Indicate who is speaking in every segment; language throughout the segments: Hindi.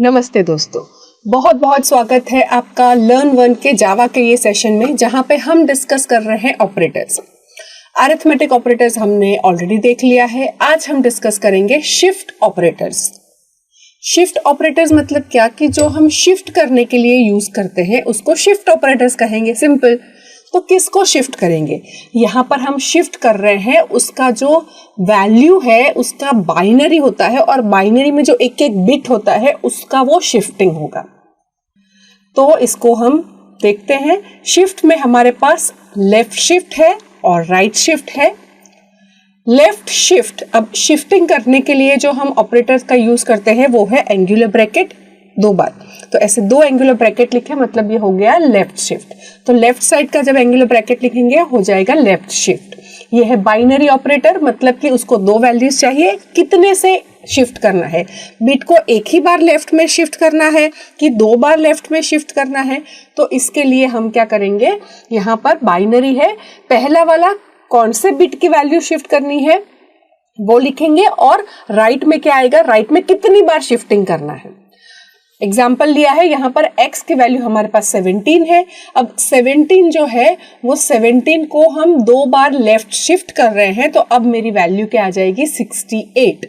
Speaker 1: नमस्ते दोस्तों, बहुत बहुत स्वागत है आपका लर्न वन के जावा के ये सेशन में, जहां पे हम डिस्कस कर रहे हैं ऑपरेटर्स। अरिथमेटिक ऑपरेटर्स हमने ऑलरेडी देख लिया है। आज हम डिस्कस करेंगे शिफ्ट ऑपरेटर्स। शिफ्ट ऑपरेटर्स मतलब क्या कि जो हम शिफ्ट करने के लिए यूज करते हैं उसको शिफ्ट ऑपरेटर्स कहेंगे। सिंपल। तो किसको शिफ्ट करेंगे? यहाँ पर हम शिफ्ट कर रहे हैं उसका जो वैल्यू है उसका बाइनरी होता है, और बाइनरी में जो एक एक बिट होता है उसका वो शिफ्टिंग होगा। तो इसको हम देखते हैं। शिफ्ट में हमारे पास लेफ्ट शिफ्ट है और राइट शिफ्ट है। लेफ्ट शिफ्ट, अब शिफ्टिंग करने के लिए जो हम ऑपरेटर्स का यूज करते हैं वो है एंगुलर ब्रैकेट 2 बार। तो ऐसे 2 एंगुलर ब्रैकेट लिखे, मतलब ये हो गया लेफ्ट शिफ्ट। तो लेफ्ट साइड का जब एंगुलर ब्रैकेट लिखेंगे हो जाएगा लेफ्ट शिफ्ट। ये है बाइनरी ऑपरेटर, मतलब कि उसको 2 वैल्यूज चाहिए। कितने से शिफ्ट करना है? बिट को एक ही बार लेफ्ट में शिफ्ट करना है कि 2 बार लेफ्ट में शिफ्ट करना है? तो इसके लिए हम क्या करेंगे, यहाँ पर बाइनरी है, पहला वाला कौन से बिट की वैल्यू शिफ्ट करनी है वो लिखेंगे, और राइट में क्या आएगा, राइट में कितनी बार शिफ्टिंग करना है। एग्जाम्पल लिया है, यहाँ पर x की वैल्यू हमारे पास 17 है। अब 17 जो है वो 17 को हम 2 बार लेफ्ट शिफ्ट कर रहे हैं, तो अब मेरी वैल्यू क्या आ जाएगी, 68।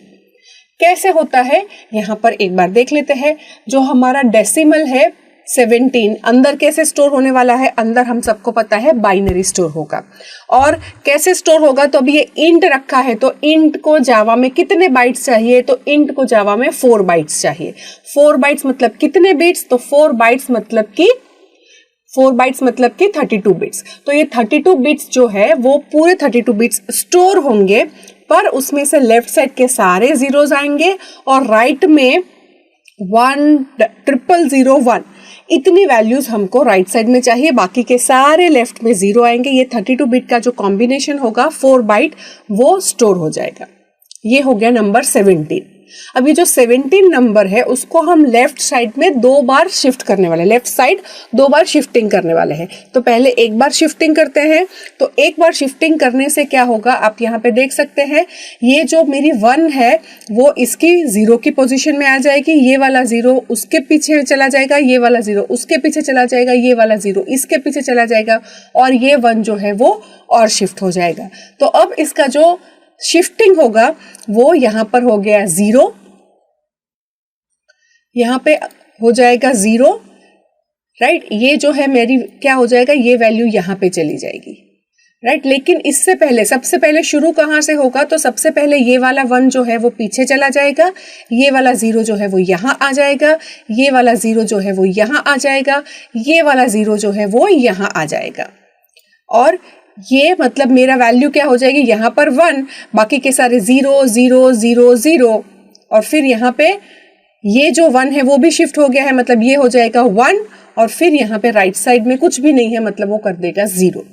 Speaker 1: कैसे होता है यहाँ पर एक बार देख लेते हैं। जो हमारा डेसिमल है 17 अंदर कैसे स्टोर होने वाला है? अंदर हम सबको पता है बाइनरी स्टोर होगा। और कैसे स्टोर होगा? तो अभी ये इंट रखा है, तो इंट को जावा में कितने बाइट्स चाहिए? तो इंट को जावा में 4 बाइट्स चाहिए। 4 बाइट्स मतलब कितने बिट्स? तो 4 बाइट्स मतलब कि 32 बिट्स। तो ये 32 बिट्स जो है वो पूरे 32 बिट्स स्टोर होंगे, पर उसमें से लेफ्ट साइड के सारे जीरोस आएंगे और राइट में 10001 इतनी वैल्यूज हमको राइट साइड में चाहिए। बाकी के सारे लेफ्ट में 0 आएंगे। ये 32 बिट का जो कॉम्बिनेशन होगा 4 बाइट वो स्टोर हो जाएगा। ये हो गया नंबर 17। अब ये जो 17 नंबर है उसको हम लेफ्ट साइड में 2 बार शिफ्ट करने वाले, लेफ्ट साइड 2 बार शिफ्टिंग करने वाले हैं। तो पहले एक बार शिफ्टिंग करते हैं। तो एक बार शिफ्टिंग करने से क्या होगा, आप यहाँ पे देख सकते हैं, ये जो मेरी 1 है वो इसकी 0 की पोजीशन में आ जाएगी। ये वाला 0 उसके पीछे चला जाएगा, ये वाला 0 उसके पीछे चला जाएगा, ये वाला 0 इसके पीछे चला जाएगा, और ये 1 जो है वो और शिफ्ट हो जाएगा। तो अब इसका जो शिफ्टिंग होगा वो यहाँ पर हो गया 0, यहाँ पे हो जाएगा 0, राइट। ये जो है मेरी क्या हो जाएगा, ये वैल्यू यहाँ पे चली जाएगी, राइट। लेकिन इससे पहले, सबसे पहले शुरू कहाँ से होगा? तो सबसे पहले ये वाला 1 जो है वो पीछे चला जाएगा, ये वाला 0 जो है वो यहाँ आ जाएगा, ये वाला 0 जो है वो यहाँ आ जाएगा, ये वाला 0 जो है वो यहाँ आ जाएगा। और ये मतलब मेरा वैल्यू क्या हो जाएगी, यहाँ पर 1, बाकी के सारे 0 0 0 0, और फिर यहाँ पे ये जो 1 है वो भी शिफ्ट हो गया है, मतलब ये हो जाएगा 1, और फिर यहाँ पे राइट साइड में कुछ भी नहीं है, मतलब वो कर देगा 0,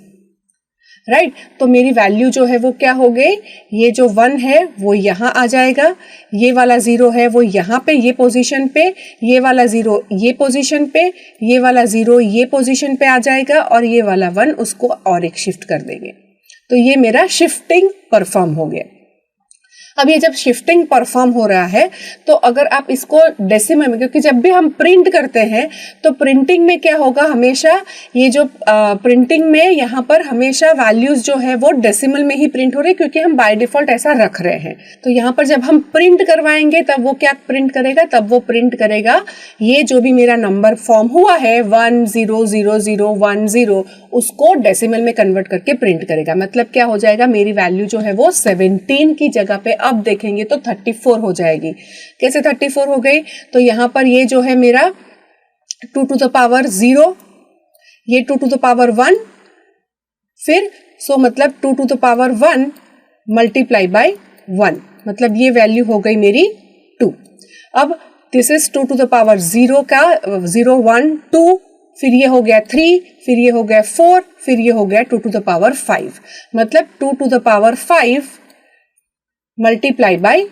Speaker 1: राइट। तो मेरी वैल्यू जो है वो क्या हो गई, ये जो 1 है वो यहाँ आ जाएगा, ये वाला 0 है वो यहाँ पे ये पोजीशन पे, ये वाला 0 ये पोजीशन पे, ये वाला 0 ये पोजीशन पे आ जाएगा, और ये वाला 1 उसको और एक शिफ्ट कर देंगे। तो ये मेरा शिफ्टिंग परफॉर्म हो गया। अब ये जब शिफ्टिंग परफॉर्म हो रहा है तो अगर आप इसको डेसिमल में, क्योंकि जब भी हम प्रिंट करते हैं तो प्रिंटिंग में क्या होगा, हमेशा ये जो प्रिंटिंग में यहाँ पर हमेशा वैल्यूज जो है वो डेसिमल में ही प्रिंट हो रही है, क्योंकि हम बाय डिफॉल्ट ऐसा रख रहे हैं। तो यहाँ पर जब हम प्रिंट करवाएंगे तब वो क्या प्रिंट करेगा, तब वो प्रिंट करेगा ये जो भी मेरा नंबर फॉर्म हुआ है 1 0 0 0 1 0, उसको डेसिमल में कन्वर्ट करके प्रिंट करेगा। मतलब क्या हो जाएगा, मेरी वैल्यू जो है वो 17 की जगह पे अब देखेंगे तो 34 हो जाएगी। कैसे 34 हो गई? तो यहाँ पर ये जो है मेरा 2 to the power 0, ये 2 to the power 1, फिर मतलब 2 to the power 1 multiply by 1, मतलब ये वैल्यू हो गई मेरी 2। अब this is 2 to the power 0 का 0 1 2, फिर ये हो गया 3, फिर ये हो गया 4, फिर ये हो गया 2 to the power 5, मतलब 2 to the power 5 multiply by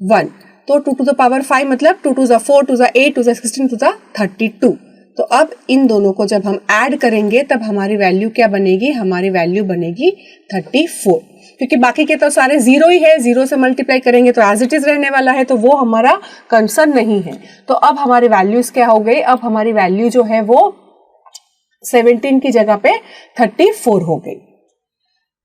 Speaker 1: 1। तो 2 to the power 5 मतलब 2 to the 4 to the 8 to the 16 to the 32। तो अब इन दोनों को जब हम ऐड करेंगे तब हमारी वैल्यू क्या बनेगी, हमारी वैल्यू बनेगी 34। क्योंकि बाकी के तो सारे जीरो ही है, जीरो से मल्टीप्लाई करेंगे तो एज इट इज रहने वाला है, तो वो हमारा कंसर्न नहीं है। तो अब हमारी वैल्यूज क्या हो गई, अब हमारी वैल्यू जो है वो 17 की जगह पे 34 हो गई।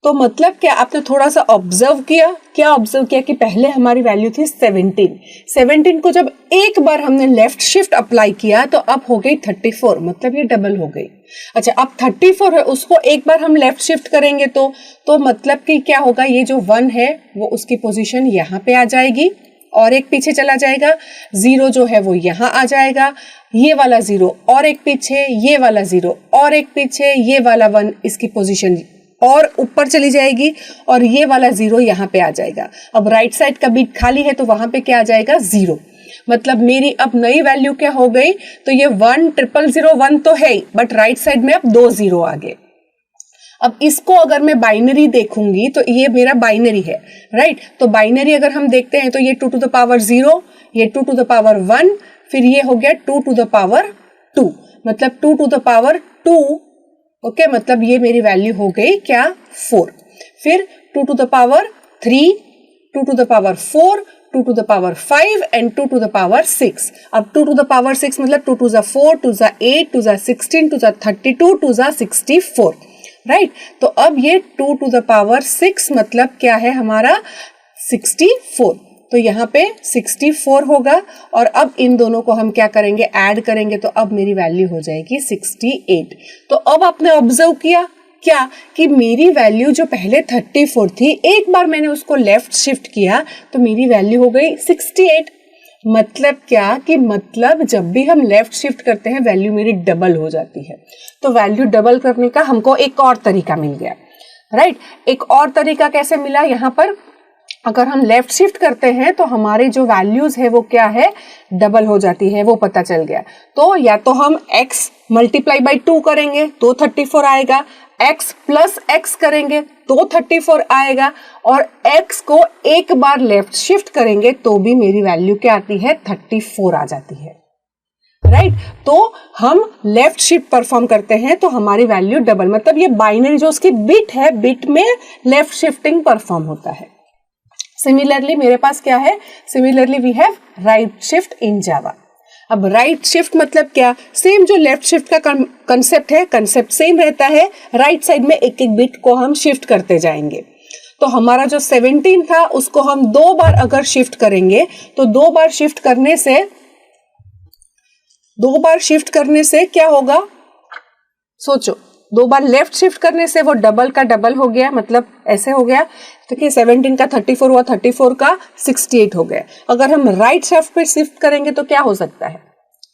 Speaker 1: तो मतलब क्या, आपने थोड़ा सा ऑब्जर्व किया, क्या ऑब्जर्व किया कि पहले हमारी वैल्यू थी 17 को जब एक बार हमने लेफ्ट शिफ्ट अप्लाई किया तो अब हो गई 34, मतलब ये डबल हो गई। अच्छा, अब 34 है, उसको एक बार हम लेफ्ट शिफ्ट करेंगे तो मतलब कि क्या होगा, ये जो 1 है वो उसकी पोजीशन यहाँ पे आ जाएगी और एक पीछे चला जाएगा, 0 जो है वो यहाँ आ जाएगा, ये वाला 0 और एक पीछे, ये वाला 0 और एक पीछे, ये वाला 1 इसकी पोजीशन और ऊपर चली जाएगी और ये वाला 0 यहाँ पे आ जाएगा। अब राइट साइड का बिट खाली है तो वहां पे क्या आ जाएगा, 0। मतलब मेरी अब नई वैल्यू क्या हो गई, तो ये 10001 तो है ही, बट राइट साइड में अब 2 0 आ गए। अब इसको अगर मैं बाइनरी देखूंगी तो ये मेरा बाइनरी है, राइट। तो बाइनरी अगर हम देखते हैं तो ये 2 to the power 0, ये 2 to the power 1, फिर ये हो गया 2 to the power 2, मतलब 2 to the power 2, ओके, मतलब ये मेरी वैल्यू हो गई क्या, 4। फिर 2 to the power 3, 2 to the power 4, 2 to the power 5 and 2 to the power 6। अब 2 to the power 6 मतलब 2 to the 4, 2 to the 8, 2 to the 16, 2 to the 32, 2 to the 64, right. तो अब ये 2 to the power 6 मतलब क्या है हमारा 64। तो यहाँ पे 64 होगा और अब इन दोनों को हम क्या करेंगे, ऐड करेंगे, तो अब मेरी वैल्यू हो जाएगी 68। तो अब आपने ऑब्जर्व किया क्या कि मेरी वैल्यू जो पहले 34 थी, एक बार मैंने उसको लेफ्ट शिफ्ट किया तो मेरी वैल्यू हो गई 68। मतलब क्या कि मतलब जब भी हम लेफ्ट शिफ्ट करते हैं वैल्यू मेरी डबल हो जाती है। तो वैल्यू डबल करने का हमको एक और तरीका मिल गया, राइट। एक और तरीका कैसे मिला, यहाँ पर अगर हम लेफ्ट शिफ्ट करते हैं तो हमारे जो वैल्यूज है वो क्या है, डबल हो जाती है, वो पता चल गया। तो या तो हम x मल्टीप्लाई बाई 2 करेंगे तो 34 आएगा, x प्लस x करेंगे तो 34 आएगा, और x को एक बार लेफ्ट शिफ्ट करेंगे तो भी मेरी वैल्यू क्या आती है, 34 आ जाती है, राइट। तो हम लेफ्ट शिफ्ट परफॉर्म करते हैं तो हमारी वैल्यू डबल, मतलब ये बाइनरी जो उसकी बिट है, बिट में लेफ्ट शिफ्टिंग परफॉर्म होता है। सिमिलरली मेरे पास क्या है, similarly we have right shift in Java. अब राइट शिफ्ट मतलब क्या, सेम जो लेफ्ट शिफ्ट का कंसेप्ट है, कंसेप्ट सेम रहता है, राइट साइड में एक एक बिट को हम शिफ्ट करते जाएंगे। तो हमारा जो 17 था उसको हम 2 बार अगर शिफ्ट करेंगे तो 2 बार शिफ्ट करने से क्या होगा, सोचो, 2 बार लेफ्ट शिफ्ट करने से वो डबल का डबल हो गया, मतलब ऐसे हो गया, तो कि 17 का 34 हुआ, 34 का 68 हो गया। अगर हम राइट शिफ्ट पे शिफ्ट करेंगे तो क्या हो सकता है,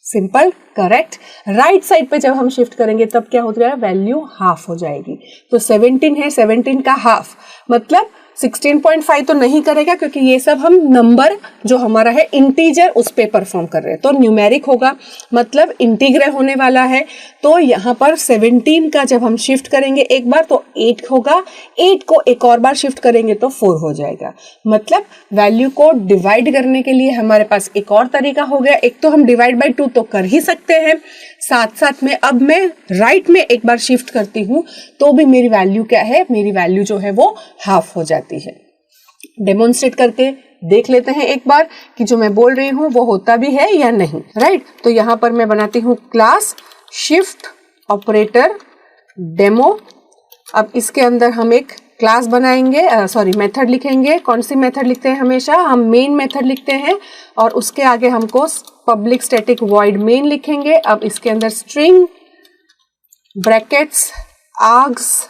Speaker 1: सिंपल, करेक्ट, राइट साइड पे जब हम शिफ्ट करेंगे तब क्या हो जाएगा, वैल्यू हाफ हो जाएगी। तो 17 है, 17 का हाफ मतलब 16.5 तो नहीं करेगा, क्योंकि ये सब हम नंबर जो हमारा है इंटीजर उस पे परफॉर्म कर रहे हैं, तो न्यूमेरिक होगा, मतलब इंटीग्रल होने वाला है। तो यहाँ पर 17 का जब हम शिफ्ट करेंगे एक बार तो 8 होगा, 8 को एक और बार शिफ्ट करेंगे तो 4 हो जाएगा। मतलब वैल्यू को डिवाइड करने के लिए हमारे पास एक और तरीका हो गया। एक तो हम डिवाइड बाई 2 तो कर ही सकते हैं, साथ साथ में अब मैं राइट में एक बार शिफ्ट करती हूं तो भी मेरी वैल्यू क्या है, मेरी वैल्यू जो है वो हाफ हो जाती है। डेमोन्स्ट्रेट करके देख लेते हैं एक बार कि जो मैं बोल रही हूं वो होता भी है या नहीं, राइट। तो यहां पर मैं बनाती हूं क्लास शिफ्ट ऑपरेटर डेमो। अब इसके अंदर हम एक क्लास बनाएंगे, मेथड लिखेंगे। कौन सी मेथड लिखते हैं, हमेशा हम मेन मेथड लिखते हैं और उसके आगे हमको पब्लिक स्टैटिक वॉइड मेन लिखेंगे। अब इसके अंदर स्ट्रिंग ब्रैकेट्स आर्ग्स,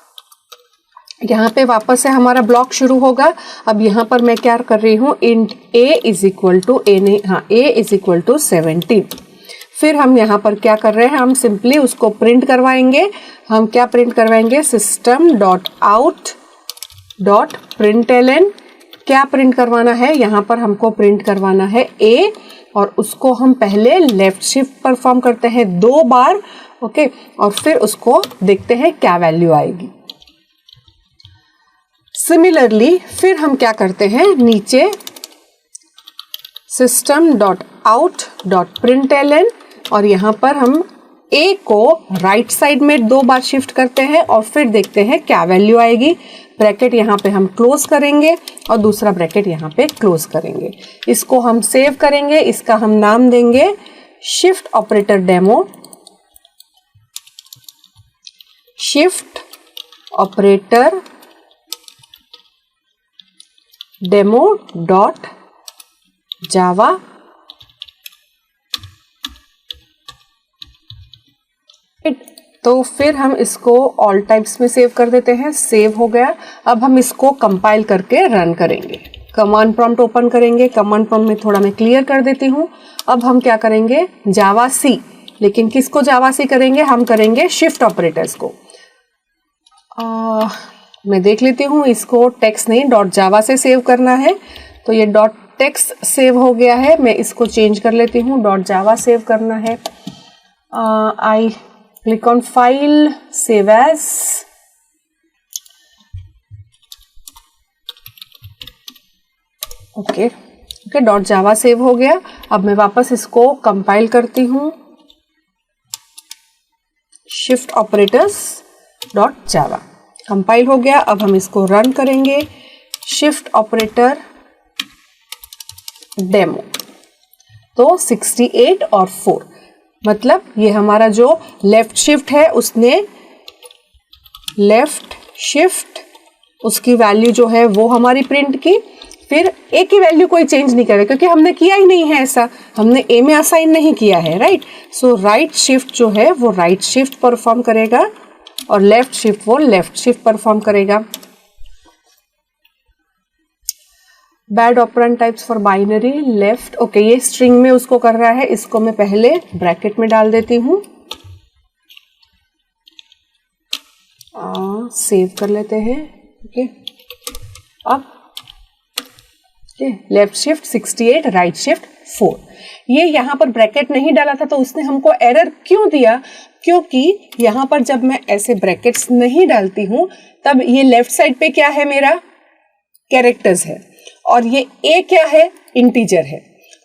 Speaker 1: यहाँ पे वापस से हमारा ब्लॉक शुरू होगा। अब यहाँ पर मैं क्या कर रही हूँ, int a is equal to a is equal to 17। फिर हम यहाँ पर क्या कर रहे हैं, हम सिंपली उसको प्रिंट करवाएंगे। हम क्या प्रिंट करवाएंगे, system dot out dot println. क्या प्रिंट करवाना है, यहाँ पर हमको प्रिंट करवाना है a, और उसको हम पहले लेफ्ट शिफ्ट परफॉर्म करते हैं 2 बार, ओके, और फिर उसको देखते हैं क्या वैल्यू आएगी। सिमिलरली फिर हम क्या करते हैं, नीचे system dot out dot println, और यहाँ पर हम a को राइट साइड में 2 बार शिफ्ट करते हैं और फिर देखते हैं क्या वैल्यू आएगी। ब्रैकेट यहाँ पे हम क्लोज करेंगे और दूसरा ब्रैकेट यहाँ पे क्लोज करेंगे। इसको हम सेव करेंगे, इसका हम नाम देंगे shift operator demo, shift operator demo dot जावा। तो फिर हम इसको ऑल टाइप्स में सेव कर देते हैं। सेव हो गया। अब हम इसको कंपाइल करके रन करेंगे। कमांड प्रॉम्प्ट ओपन करेंगे। कमांड प्रॉम्प्ट में थोड़ा मैं क्लियर कर देती हूँ। अब हम क्या करेंगे, जावा सी, लेकिन किसको जावा सी करेंगे, हम करेंगे शिफ्ट ऑपरेटर्स को। मैं देख लेती हूँ, इसको टेक्स्ट नहीं डॉट जावा से सेव करना है, तो ये डॉट टेक्स्ट सेव हो गया है। मैं इसको चेंज कर लेती हूँ, डॉट जावा सेव करना है। I click on file, save as, okay dot Java save हो गया। अब मैं वापस इसको कंपाइल करती हूँ, shift operators dot Java, compile हो गया। अब हम इसको रन करेंगे, शिफ्ट ऑपरेटर डेमो। तो 68 और 4, मतलब ये हमारा जो लेफ्ट शिफ्ट है उसने लेफ्ट शिफ्ट, उसकी वैल्यू जो है वो हमारी प्रिंट की। फिर ए की वैल्यू कोई चेंज नहीं करे क्योंकि हमने किया ही नहीं है, ऐसा हमने ए में असाइन नहीं किया है, राइट। सो राइट शिफ्ट जो है वो राइट शिफ्ट परफॉर्म करेगा और लेफ्ट शिफ्ट वो लेफ्ट शिफ्ट परफॉर्म करेगा। Bad operand types for binary left, okay ये स्ट्रिंग में उसको कर रहा है, इसको मैं पहले ब्रैकेट में डाल देती हूँ। सेव कर लेते हैं, ओके। अब लेफ्ट शिफ्ट 68, राइट शिफ्ट 4। ये यहाँ पर ब्रैकेट नहीं डाला था तो उसने हमको एरर क्यों दिया, क्योंकि यहाँ पर जब मैं ऐसे ब्रैकेट्स नहीं डालती हूँ तब ये लेफ्ट साइड पे क्या है, मेरा कैरेक्टर्स है और ये ए क्या है, इंटीजर है।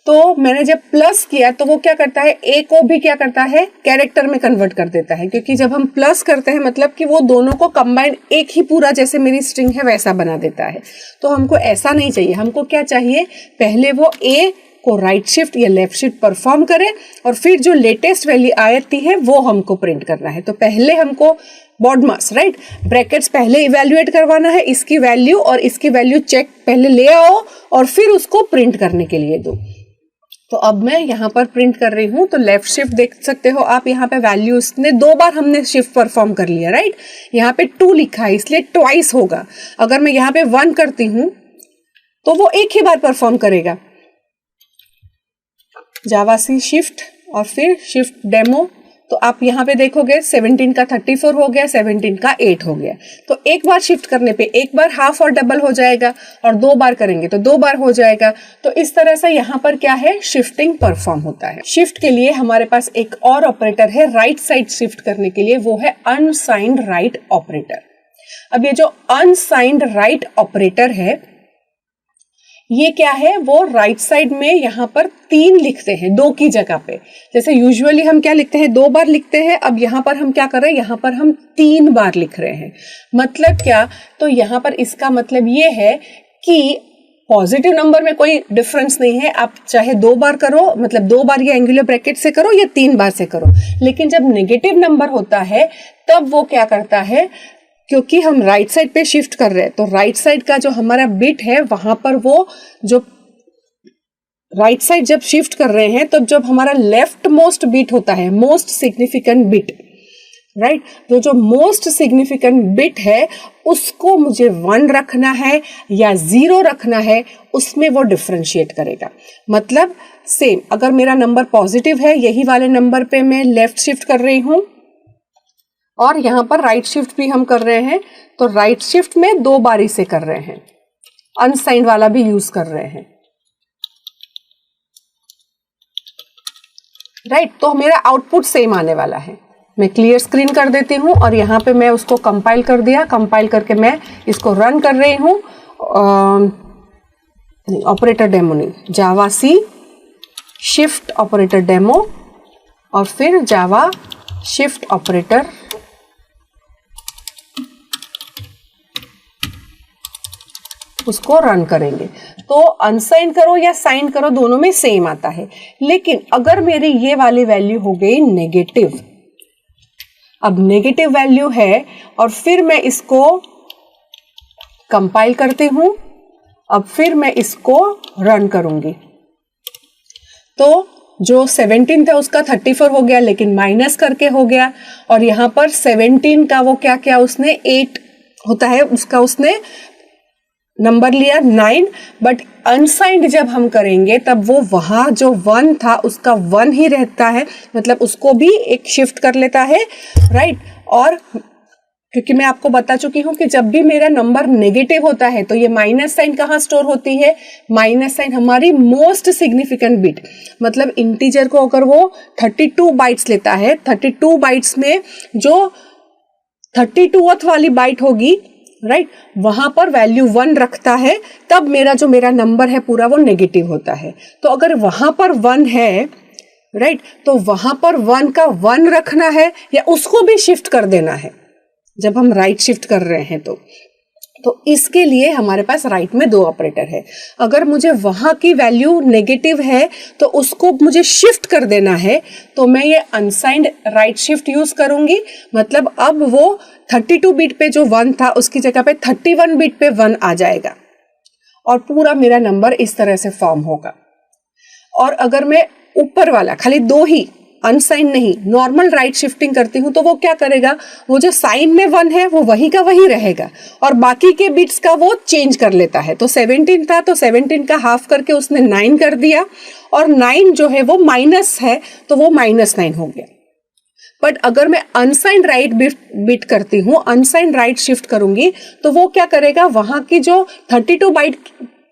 Speaker 1: तो मैंने जब प्लस किया तो वो क्या करता है, ए को भी क्या करता है, कैरेक्टर में कन्वर्ट कर देता है, क्योंकि जब हम प्लस करते हैं मतलब कि वो दोनों को कंबाइंड एक ही पूरा, जैसे मेरी स्ट्रिंग है वैसा बना देता है। तो हमको ऐसा नहीं चाहिए, हमको क्या चाहिए, पहले वो ए को राइट शिफ्ट या लेफ्ट शिफ्ट परफॉर्म करे और फिर जो लेटेस्ट वैल्यू आती है वो हमको प्रिंट करना है। तो पहले हमको बॉडमास, राइट, ब्रैकेट्स पहले इवेल्युएट करवाना है, इसकी वैल्यू और इसकी वैल्यू चेक पहले ले आओ और फिर उसको प्रिंट करने के लिए दो। तो अब मैं यहाँ पर प्रिंट कर रही हूँ, तो लेफ्ट शिफ्ट देख सकते हो आप, यहाँ पे वैल्यूज ने 2 बार हमने शिफ्ट परफॉर्म कर लिया, राइट। यहाँ पे 2 लिखा है इसलिए ट्वाइस होगा। अगर मैं यहाँ पे 1 करती हूँ तो वो एक ही बार परफॉर्म करेगा। जावा सी शिफ्ट और फिर शिफ्ट डेमो, तो आप यहाँ पे देखोगे 17 का 34 हो गया, 17 का 8 हो गया। तो एक बार शिफ्ट करने पे एक बार हाफ और डबल हो जाएगा और 2 बार करेंगे तो 2 बार हो जाएगा। तो इस तरह से यहाँ पर क्या है, शिफ्टिंग परफॉर्म होता है। शिफ्ट के लिए हमारे पास एक और ऑपरेटर है राइट साइड शिफ्ट करने के लिए, वो है अनसाइंड राइट ऑपरेटर। अब ये जो अनसाइंड राइट ऑपरेटर है ये क्या है, वो राइट साइड में यहाँ पर 3 लिखते हैं 2 की जगह पे। जैसे यूजुअली हम क्या लिखते हैं, 2 बार लिखते हैं, अब यहाँ पर हम क्या कर रहे हैं, यहाँ पर हम 3 बार लिख रहे हैं। मतलब क्या, तो यहाँ पर इसका मतलब ये है कि पॉजिटिव नंबर में कोई डिफरेंस नहीं है, आप चाहे 2 बार करो, मतलब 2 बार ये एंगुलर ब्रैकेट से करो या 3 बार से करो। लेकिन जब नेगेटिव नंबर होता है तब वो क्या करता है, क्योंकि हम राइट साइड पे शिफ्ट कर रहे हैं तो राइट साइड का जो हमारा बिट है वहां पर वो जो राइट साइड जब शिफ्ट कर रहे हैं तो जब हमारा लेफ्ट मोस्ट बिट होता है, मोस्ट सिग्निफिकेंट बिट, राइट, तो जो मोस्ट सिग्निफिकेंट बिट है उसको मुझे 1 रखना है या 0 रखना है, उसमें वो डिफरेंशिएट करेगा। मतलब सेम, अगर मेरा नंबर पॉजिटिव है, यही वाले नंबर पे मैं लेफ्ट शिफ्ट कर रही हूं और यहाँ पर राइट शिफ्ट भी हम कर रहे हैं, तो राइट शिफ्ट में 2 बारी से कर रहे हैं, अनसाइंड वाला भी यूज कर रहे हैं, राइट। तो मेरा आउटपुट सेम आने वाला है। मैं क्लियर स्क्रीन कर देती हूँ और यहाँ पे मैं उसको कंपाइल कर दिया। कंपाइल करके मैं इसको रन कर रही हूँ। ऑपरेटर डेमो नहीं, जावा सी शिफ्ट ऑपरेटर डेमो और फिर जावा शिफ्ट ऑपरेटर उसको रन करेंगे। तो अनसाइन करो या साइन करो, दोनों में सेम आता है। लेकिन अगर मेरी ये वाली वैल्यू हो गई नेगेटिव, अब नेगेटिव वैल्यू है और फिर मैं इसको कंपाइल करती हूं, अब फिर मैं इसको रन करूंगी, तो जो 17 था उसका 34 हो गया, लेकिन माइनस करके हो गया। और यहां पर 17 का वो क्या क्या उसने 8 होता है उसका उसने नंबर लिया 9, बट अनसाइंड जब हम करेंगे तब वो वहां जो 1 था उसका 1 ही रहता है, मतलब उसको भी एक शिफ्ट कर लेता है, राइट। और क्योंकि मैं आपको बता चुकी हूं कि जब भी मेरा नंबर नेगेटिव होता है तो ये माइनस साइन कहाँ स्टोर होती है, माइनस साइन हमारी मोस्ट सिग्निफिकेंट बिट, मतलब इंटीजर को अगर वो 32 बाइट्स लेता है, 32 बाइट्स में जो 32th वाली बाइट होगी, राइट, वहां पर वैल्यू 1 रखता है, तब मेरा नंबर है पूरा वो नेगेटिव होता है। तो अगर वहां पर 1 है, राइट, तो वहां पर 1 का 1 रखना है या उसको भी शिफ्ट कर देना है जब हम राइट शिफ्ट कर रहे हैं। तो इसके लिए हमारे पास राइट में 2 ऑपरेटर है। अगर मुझे वहां की वैल्यू नेगेटिव है तो उसको मुझे शिफ्ट कर देना है, तो मैं ये अनसाइंड राइट शिफ्ट यूज करूंगी। मतलब अब वो 32 बिट पे जो 1 था उसकी जगह पे 31 बिट पे 1 आ जाएगा और पूरा मेरा नंबर इस तरह से फॉर्म होगा। और अगर मैं ऊपर वाला खाली 2 ही, अनसाइन नहीं, नॉर्मल राइट शिफ्टिंग करती हूं, तो वो क्या करेगा, वो जो साइन में 1 है वो वही का वही रहेगा और बाकी के बिट्स का वो चेंज कर लेता है। तो 17 था तो 17 का हाफ करके उसने 9 कर दिया, और 9 जो है वो माइनस है तो वो -9 हो गया। बट अगर मैं अनसाइन राइट बिट करती हूँ, अनसाइन राइट शिफ्ट करूंगी, तो वो क्या करेगा, वहां की जो 32 बाइट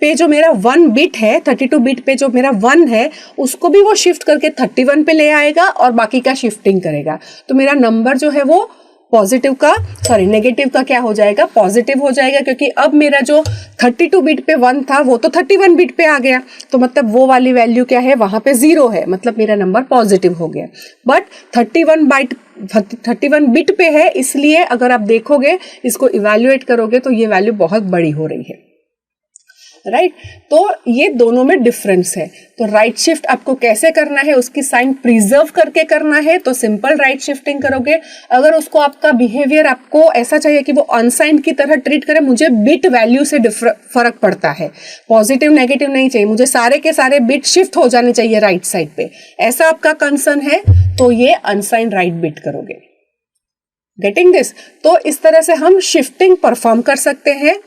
Speaker 1: पे जो मेरा 1 बिट है, 32 बिट पे जो मेरा 1 है, उसको भी वो शिफ्ट करके 31 पे ले आएगा और बाकी का शिफ्टिंग करेगा। तो मेरा नंबर जो है वो नेगेटिव का क्या हो जाएगा, पॉजिटिव हो जाएगा, क्योंकि अब मेरा जो 32 बिट पे 1 था वो तो 31 बिट पे आ गया, तो मतलब वो वाली वैल्यू क्या है, वहां पे 0 है, मतलब मेरा नंबर पॉजिटिव हो गया। बट 31 बिट पे है, इसलिए अगर आप देखोगे, इसको इवैल्यूएट करोगे तो ये वैल्यू बहुत बड़ी हो रही है, राइट। तो ये दोनों में डिफरेंस है। तो राइट शिफ्ट आपको कैसे करना है, उसकी साइन प्रिजर्व करके करना है, तो सिंपल राइट शिफ्टिंग करोगे। अगर उसको आपका बिहेवियर आपको ऐसा चाहिए कि वो अनसाइंड की तरह ट्रीट करे, मुझे बिट वैल्यू से फर्क पड़ता है, पॉजिटिव नेगेटिव नहीं चाहिए, मुझे सारे के सारे बिट शिफ्ट हो जाने चाहिए राइट साइड पे, ऐसा आपका कंसर्न है, तो ये अनसाइंड राइट बिट करोगे। Getting this? तो इस तरह से हम शिफ्टिंग परफॉर्म कर सकते हैं।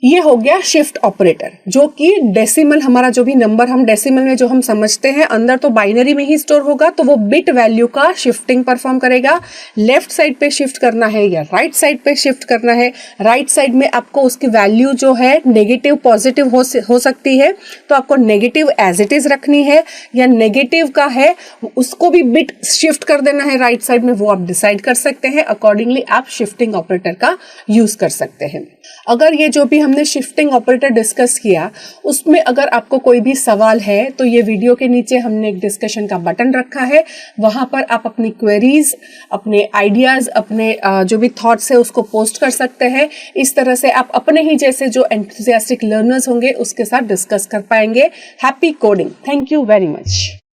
Speaker 1: ये हो गया शिफ्ट ऑपरेटर, जो कि डेसिमल, हमारा जो भी नंबर हम डेसिमल में जो हम समझते हैं, अंदर तो बाइनरी में ही स्टोर होगा, तो वो बिट वैल्यू का शिफ्टिंग परफॉर्म करेगा। लेफ्ट साइड पे शिफ्ट करना है या राइट साइड पे शिफ्ट करना है, राइट साइड में आपको उसकी वैल्यू जो है नेगेटिव पॉजिटिव हो सकती है, तो आपको नेगेटिव एज इट इज रखनी है, या नेगेटिव का है उसको भी बिट शिफ्ट कर देना है राइट साइड में, वो आप डिसाइड कर सकते हैं। अकॉर्डिंगली आप शिफ्टिंग ऑपरेटर का यूज कर सकते हैं। अगर ये जो भी हमने शिफ्टिंग ऑपरेटर डिस्कस किया, उसमें अगर आपको कोई भी सवाल है, तो ये वीडियो के नीचे हमने एक डिस्कशन का बटन रखा है, वहां पर आप अपनी क्वेरीज, अपने आइडियाज, अपने जो भी थॉट्स है उसको पोस्ट कर सकते हैं। इस तरह से आप अपने ही जैसे जो एंथुसियास्टिक लर्नर्स होंगे उसके साथ डिस्कस कर पाएंगे। Happy coding. Thank you very much.